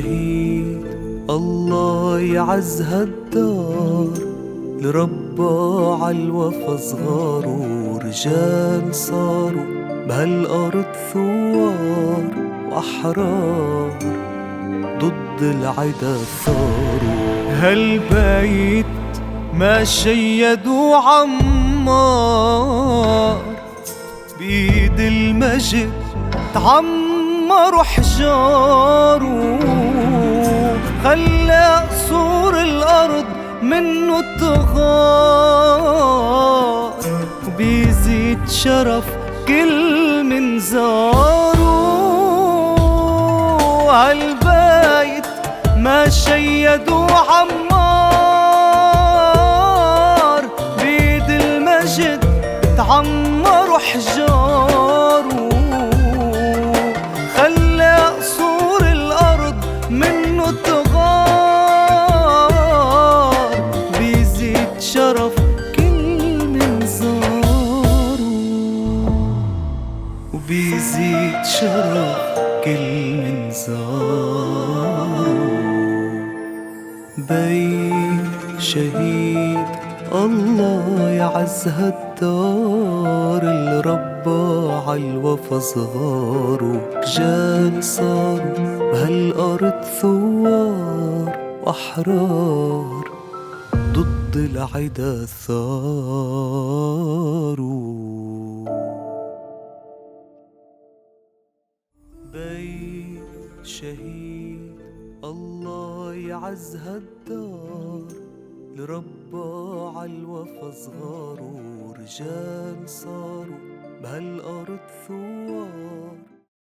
شهيد الله يعز هالدار، لربى عالوفا صغارو رجال صاروا بهالأرض ثوار وأحرار ضد العدا ثاروا. هالبيت ما شيدوا عمار، بيد المجد تعمروا حجاره، خلى قصور الأرض منه التغار، وبيزيد شرف كل من زاره. هالبيت ما شيدوا عمار، بيد المجد تعمروا حجاره، خلى قصور الأرض منه التغار، بيزيد شرف كل من زاره، وبيزيد شرف كل من زاره. بيت شهيد الله يعز هالدار، اللي ربى عالوفا صغاره رجال صاروا بهالأرض ثوار وأحرار ضد العدا ثاروا. بيت شهيد الله يعز هالدار، لربى عالوفا صغارو رجال صاروا بهالأرض